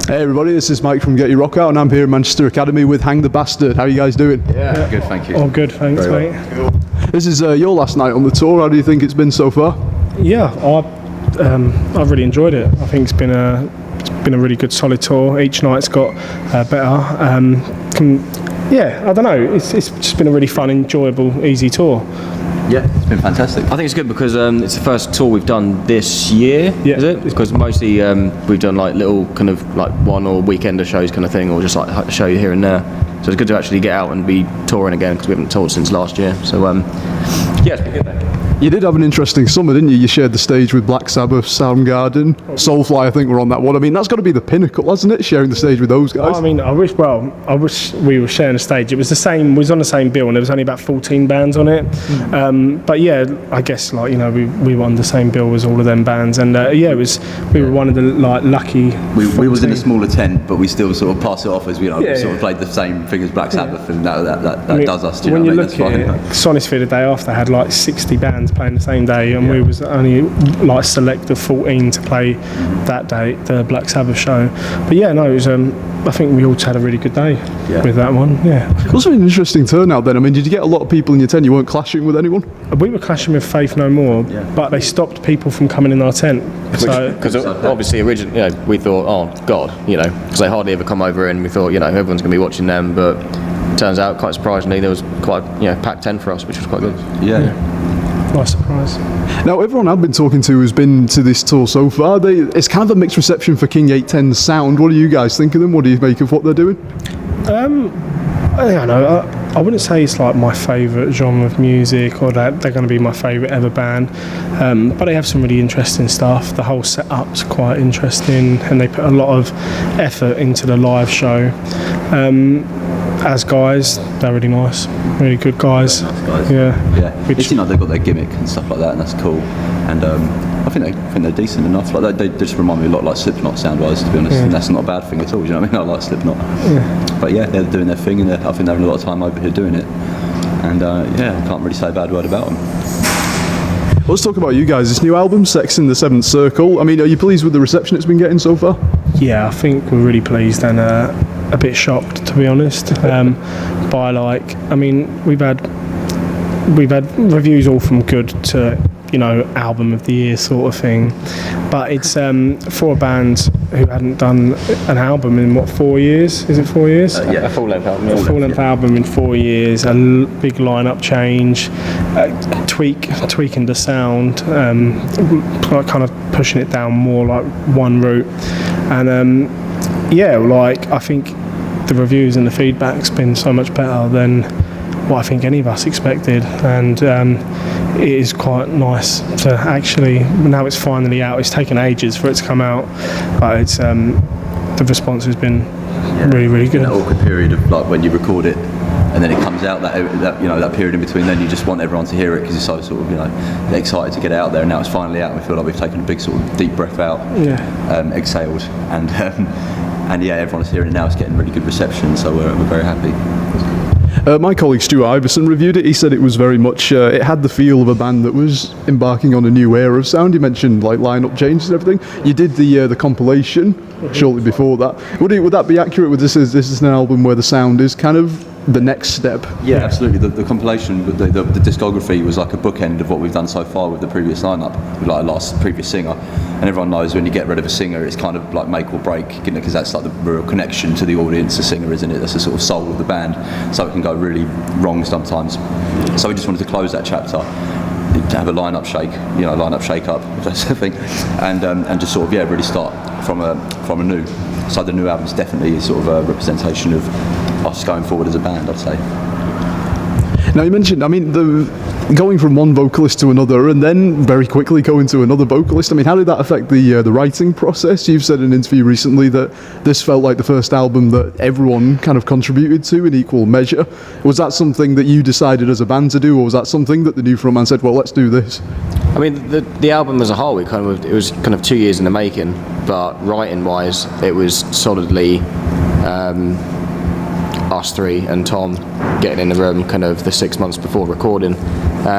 Hey everybody, this is Mike from GetYourRockOut, and I'm here in Manchester Academy with Hang the Bastard. How are you guys doing? Yeah, good, thank you. All good, thanks, Very mate. well. This is your last night on the tour. How do you think it's been so far? Yeah, I've really enjoyed it. I think it's been a really good, solid tour. Each night's got better. I don't know. It's just been a really fun, enjoyable, easy tour. Yeah, it's been fantastic. I think it's good because it's the first tour we've done this year, is it? Because mostly we've done like little kind of like one or weekender shows kind of thing, or just like a show here and there. So it's good to actually get out and be touring again because we haven't toured since last year. So yeah, it's been good though. You did have an interesting summer, didn't you? You shared the stage with Black Sabbath, Soundgarden, Soulfly, I think, were on that one. I mean, that's got to be the pinnacle, hasn't it? Sharing the stage with those guys. I mean, I wish we were sharing a stage. It was the same. We was on the same bill, and there was only about 14 bands on it. But yeah, I guess like we were on the same bill as all of them bands, and yeah, we were one of the like lucky. We was in a smaller tent, but we still sort of pass it off as we sort of played the same thing as Black Sabbath, and that does us. When you look at it, Sonisphere the day after had like 60 bands playing the same day, and we was only like select of 14 to play that day, the Black Sabbath show. But yeah, no, it was. I think we all had a really good day with that one. Yeah. It was an interesting turnout then. I mean, did you get a lot of people in your tent? You weren't clashing with anyone? We were clashing with Faith No More, but they stopped people from coming in our tent. Because obviously originally, we thought, oh God, because they hardly ever come over, and we thought, everyone's going to be watching them, but turns out, quite surprisingly, there was quite packed tent for us, which was quite good. Yeah. Nice surprise. Now, everyone I've been talking to who's been to this tour so far, it's kind of a mixed reception for King 810's sound. What do you guys think of them? What do you make of what they're doing? I don't know. I wouldn't say it's like my favourite genre of music, or that they're going to be my favourite ever band. But they have some really interesting stuff. The whole setup's quite interesting, and they put a lot of effort into the live show. As guys, they're really nice, really good guys. Nice guys. Yeah. It's they've got their gimmick and stuff like that, and that's cool. And I think they're decent enough. Like they just remind me a lot like Slipknot sound-wise, to be honest. And that's not a bad thing at all. You know what I mean? I like Slipknot. Yeah. But yeah, they're doing their thing, and I think they're having a lot of time over here doing it. And I can't really say a bad word about them. Let's talk about you guys. This new album, Sex in the Seventh Circle. I mean, are you pleased with the reception it's been getting so far? Yeah, I think we're really pleased, and a bit shocked, to be honest. We've had reviews all from good to album of the year sort of thing, but it's for a band who hadn't done an album in 4 years? Is it 4 years? A full-length album. A full-length album in 4 years. A big lineup change, tweaking the sound, kind of pushing it down more like one route, and I think the reviews and the feedback's been so much better than what I think any of us expected, and it is quite nice to actually, now it's finally out. It's taken ages for it to come out, but it's the response has been really, really good. That awkward period of like when you record it and then it comes out, that period in between, then you just want everyone to hear it because you're so sort of excited to get it out there, and now it's finally out and we feel like we've taken a big sort of deep breath out, exhaled, and everyone's hearing it now. It's getting really good reception, so we're very happy. My colleague Stuart Iverson reviewed it. He said it was very much, it had the feel of a band that was embarking on a new era of sound. You mentioned like lineup changes and everything. You did the compilation shortly before that. Would that be accurate? With this is an album where the sound is kind of the next step? Yeah, absolutely. The compilation, the discography was like a bookend of what we've done so far with the previous lineup, with like our previous singer. And everyone knows when you get rid of a singer, it's kind of like make or break, because that's like the real connection to the audience, the singer, isn't it? That's the sort of soul of the band. So it can go really wrong sometimes. So we just wanted to close that chapter, to have a lineup shake up, if that's the thing, and just sort of really start from a new. So the new album's definitely sort of a representation of us going forward as a band, I'd say. Now you mentioned, going from one vocalist to another and then very quickly going to another vocalist. I mean, how did that affect the writing process? You've said in an interview recently that this felt like the first album that everyone kind of contributed to in equal measure. Was that something that you decided as a band to do, or was that something that the new frontman said, well, let's do this? I mean, the album as a whole, it was kind of 2 years in the making, but writing-wise, it was solidly us three and Tom getting in the room kind of the 6 months before recording.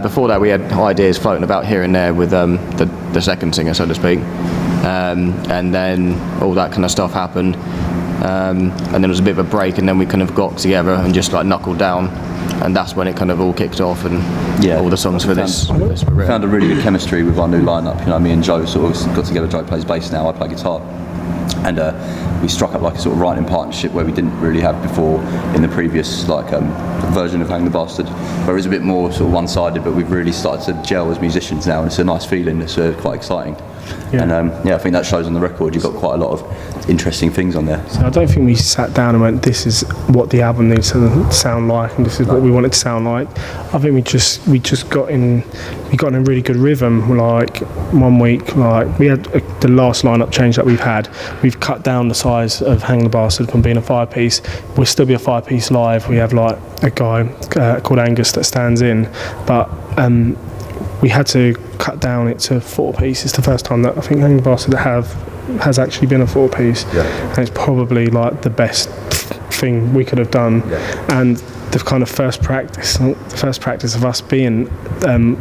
Before that, we had ideas floating about here and there with the second singer, so to speak. and then all that kind of stuff happened. And then there was a bit of a break, and then we kind of got together and just like knuckled down, and that's when it kind of all kicked off, and all the songs for this were written. We found a really good chemistry with our new lineup. You know, me and Joe sort of got together. Joe plays bass now, I play guitar, and we struck up like a sort of writing partnership where we didn't really have before in the previous version of Hang the Bastard, where it was a bit more sort of one-sided, but we've really started to gel as musicians now, and it's a nice feeling. It's quite exciting. And I think that shows on the record. You've got quite a lot of interesting things on there. So I don't think we sat down and went, this is what the album needs to sound like, and this is what we want it to sound like. I think we just got in a really good rhythm. Like 1 week, like we had the last lineup change that we've cut down the size of Hang the Bastard from being a 5-piece. We'll still be a 5-piece live. We have like a guy called Angus that stands in, but we had to cut down it to 4-piece. It's the first time that I think Hang the Bastard has actually been a 4-piece, and it's probably like the best thing we could have done. And the kind of first practice of us being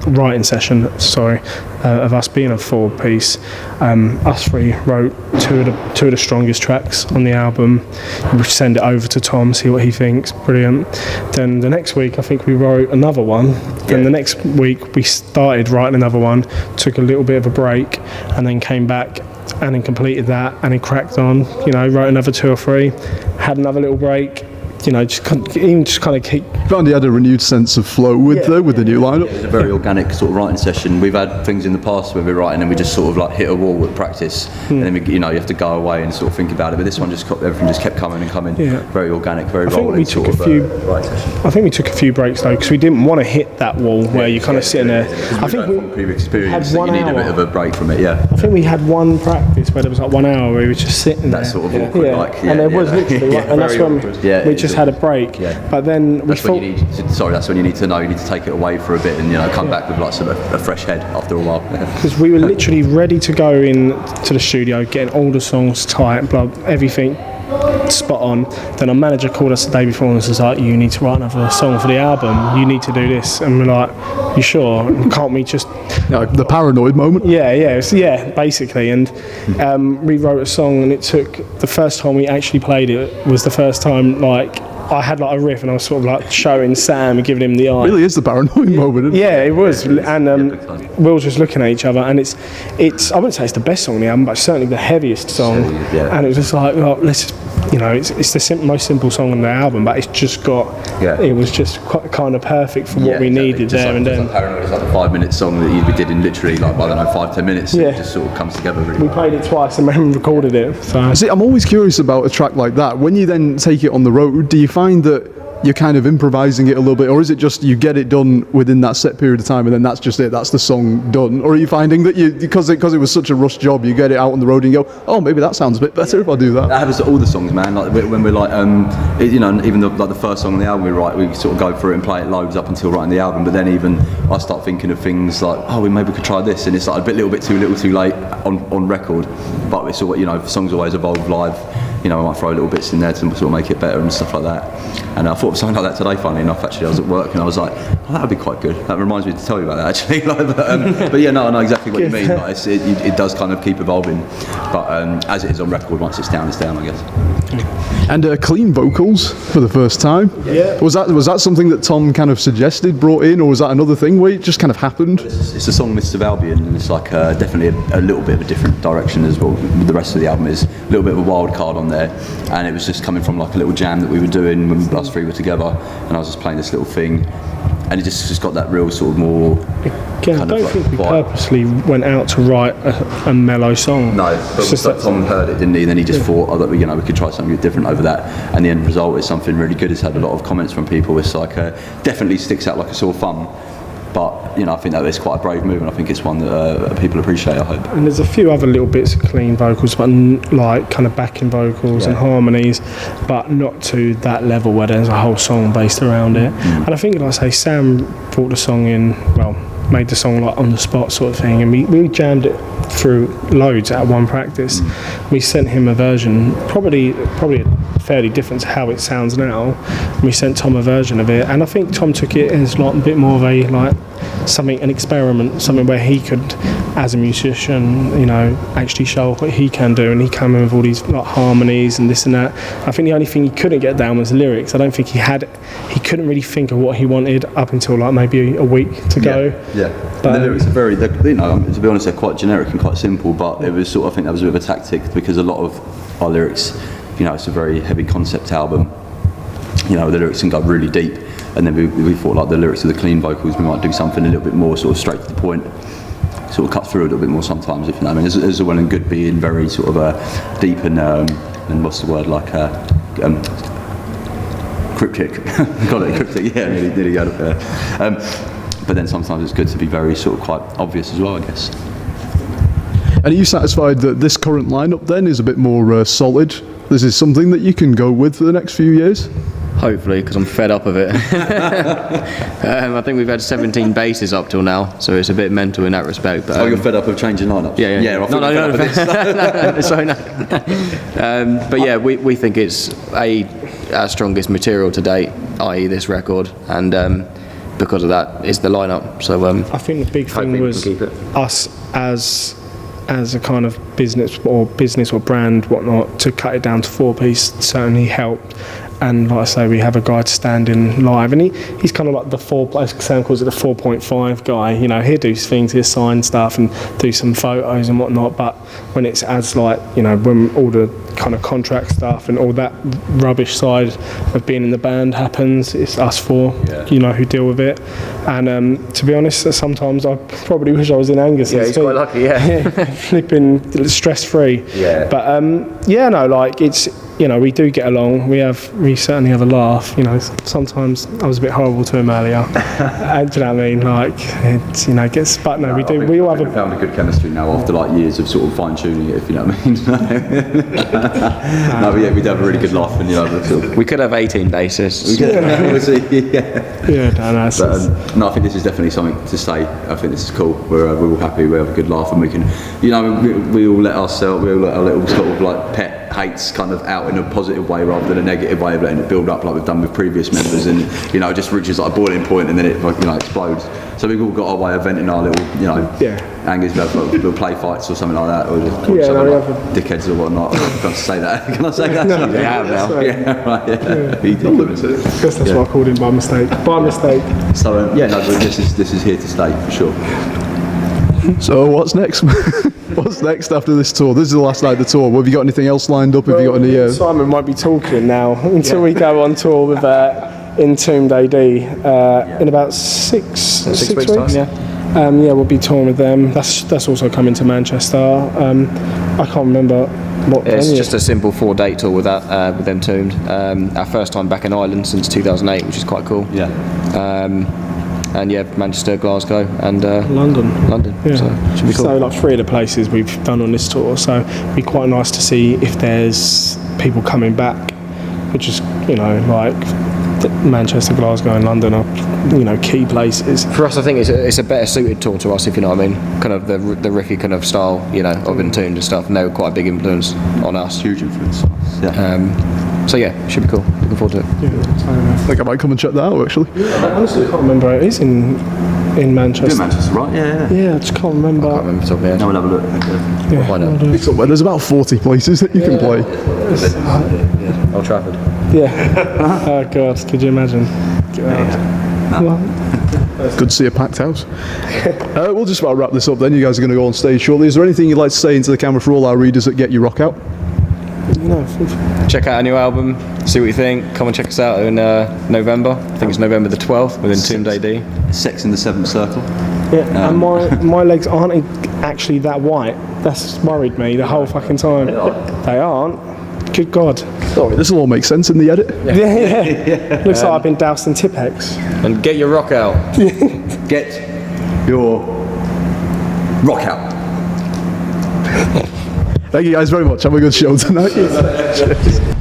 writing session, of us being a 4-piece, us three wrote two of the strongest tracks on the album. We send it over to Tom, see what he thinks. Brilliant. Then the next week, I think we wrote another one. Then the next week we started writing another one, took a little bit of a break, and then came back and then completed that, and then cracked on. You know, wrote another 2 or 3, had another little break. You know, just kind of keep. Found you had a renewed sense of flow with the new lineup. It's a very organic sort of writing session. We've had things in the past where we're writing and we just sort of like hit a wall with practice, and then you have to go away and sort of think about it. But this one everything just kept coming and coming. Very organic, very rolling. I think we took a few breaks though, because we didn't want to hit that wall where you're kind of sitting there. I think from previous experience that you need a bit of a break from it. I think we had one practice where there was like 1 hour where we were just sitting there. That sort of awkward, and there was literally, and that's when we just had a break. But then we thought. That's when you need to know. You need to take it away for a bit and come back with like a fresh head after a while. Because we were literally ready to go in to the studio, getting all the songs tight, everything spot on. Then our manager called us the day before and was like, "You need to write another song for the album. You need to do this." And we're like, "You sure? Can't we just?" The paranoid moment. Basically. And we wrote a song, and it took the first time we actually played it was the first time like. I had like a riff, and I was sort of like showing Sam and giving him the eye. It really is the paranoid moment, isn't it? Yeah, it was. And we were just looking at each other, and it's. I wouldn't say it's the best song on the album, but it's certainly the heaviest song. And it was just like, well, let's just, it's the most simple song on the album, but it's just got. It was just kind of perfect for what we needed just there like, and then. Paranoid is like a 5-minute song that we did in literally like 5-10 minutes. It just sort of comes together really. We played it twice and then recorded it. So. See, I'm always curious about a track like that. When you then take it on the road, do you find that you're kind of improvising it a little bit, or is it just you get it done within that set period of time and then that's just it, that's the song done? Or are you finding that because it was such a rush job, you get it out on the road and you go, oh, maybe that sounds a bit better if I do that? That happens to all the songs, man. Like when we're like, even the first song on the album we write, we sort of go through it and play it loads up until writing the album. But then even I start thinking of things like, maybe we could try this, and it's like a little bit too little, too late on record. But it's all, songs always evolve live. I might throw little bits in there to sort of make it better and stuff like that. And I thought of something like that today, funnily enough, actually. I was at work and I was like, that would be quite good. That reminds me to tell you about that, actually. But yeah, no, I know exactly what you mean. Like, it does kind of keep evolving. But as it is on record, once it's down, I guess. And clean vocals for the first time. Yeah. Was that something that Tom kind of suggested, brought in, or was that another thing where it just kind of happened? It's a song, Mists of Albion, and it's like definitely a little bit of a different direction as well. The rest of the album is a little bit of a wild card on there, and it was just coming from like a little jam that we were doing when us three were together, and I was just playing this little thing, and it just got that real sort of more. Again, I don't think we purposely went out to write a mellow song. No, but just Tom heard it, didn't he? And then he just thought that we could try something different over that, and the end result is something really good. It's had a lot of comments from people. It's like definitely sticks out like a sore thumb. But I think that it's quite a brave move, and I think it's one that people appreciate, I hope. And there's a few other little bits of clean vocals, but like kind of backing vocals and harmonies, but not to that level where there's a whole song based around it. And I think, like I say, Sam brought the song in, made the song like on the spot sort of thing, and we jammed it through loads at one practice. We sent him a version, probably fairly different to how it sounds now. We sent Tom a version of it, and I think Tom took it as like a bit more of a like an experiment, something where he could, as a musician, actually show off what he can do, and he came in with all these like harmonies and this and that. I think the only thing he couldn't get down was lyrics. I don't think he couldn't really think of what he wanted up until like maybe a week to go. Yeah. The lyrics are very, to be honest, they're quite generic and quite simple, but it was I think that was a bit of a tactic, because a lot of our lyrics, it's a very heavy concept album. The lyrics can go really deep, and then we thought like the lyrics of the clean vocals, we might do something a little bit more sort of straight to the point, sort of cut through a little bit more sometimes, if you know what I mean. There's a well and good being very sort of deep and what's the word, like cryptic. Got it, cryptic, yeah, nearly got it there. But then sometimes it's good to be very sort of quite obvious as well, I guess. And are you satisfied that this current lineup then is a bit more solid? This is something that you can go with for the next few years? Hopefully, because I'm fed up of it. I think we've had 17 bases up till now, so it's a bit mental in that respect. But, you're fed up of changing lineups? Yeah. I think you're fed up of this. But yeah, we think it's our strongest material to date, i.e. this record, and because of that, it's the lineup. So I think the big thing was us as a kind of business or brand, whatnot, to cut it down to 4-piece certainly helped. And like I say, we have a guy standing live, and he's kind of like Sam calls it the 4.5 guy. He'll do things, he'll sign stuff and do some photos and whatnot. But when it's as like, when all the kind of contract stuff and all that rubbish side of being in the band happens, it's us four, who deal with it. And to be honest, sometimes I probably wish I was in Angus's. Yeah, he's quite lucky. Yeah, flipping stress free. Yeah. But it's. We do get along. We certainly have a laugh. Sometimes I was a bit horrible to him earlier. And do you know what I mean? Like, it's, gets. But no, we do. We all have found a good chemistry now after like years of sort of fine tuning it, if you know what I mean. No, but yeah, we do have a really good laugh, and we could have 18 bassists. No, I think this is definitely something to say. I think this is cool. We're all happy. We have a good laugh, and we can, we all let our little sort of like pet hates kind of out in a positive way rather than a negative way of letting it build up like we've done with previous members, and it just reaches like a boiling point and then it explodes. So we've all got our way of venting our little Angus little play fights or something like that, or just dickheads or whatnot. I can't say that. Can I say that? No, you have now. Yeah, right. That's what I called him by mistake. So but this is here to stay for sure. So what's next? What's next after this tour? This is the last night of the tour. Have you got anything else lined up? Have you got any? Simon might be talking now until we go on tour with Entombed AD in about six weeks. Time, we'll be touring with them. That's also coming to Manchester. I can't remember what. It's just a simple 4-date tour with that with Entombed. Our first time back in Ireland since 2008, which is quite cool. Yeah. And Manchester, Glasgow, and London. Yeah. So it should be cool. So like 3 of the places we've done on this tour. So it'd be quite nice to see if there's people coming back, which is like Manchester, Glasgow, and London are key places. For us, I think it's a better suited tour to us, if you know what I mean. Kind of the riffy kind of style, of Entombed and stuff. And they were quite a big influence on us. Huge influence on us. Yeah. So yeah, should be cool. Looking forward to it. I think I might come and check that out actually. I honestly can't remember where it is in Manchester. In Manchester, right? Yeah. Yeah, I just can't remember. I can't remember top of my head. No, we'll have a look. Yeah, Why not? It's up there. There's about 40 places that you can play. Old Trafford. Yeah. Oh God, could you imagine? Good to see a packed house. We'll just about wrap this up then. You guys are going to go on stage shortly. Is there anything you'd like to say into the camera for all our readers at Get Your Rock Out? Check out our new album, see what you think. Come and check us out in November. I think it's November the 12th with Entombed AD. Sex in the Seventh Circle. Yeah, and my legs aren't actually that white. That's worried me the whole fucking time. They aren't. Good God. Sorry, this will all make sense in the edit. Yeah. Looks like I've been doused in Tipex. And get your rock out. Get your rock out. Thank you guys very much. Have a good show tonight. Cheers.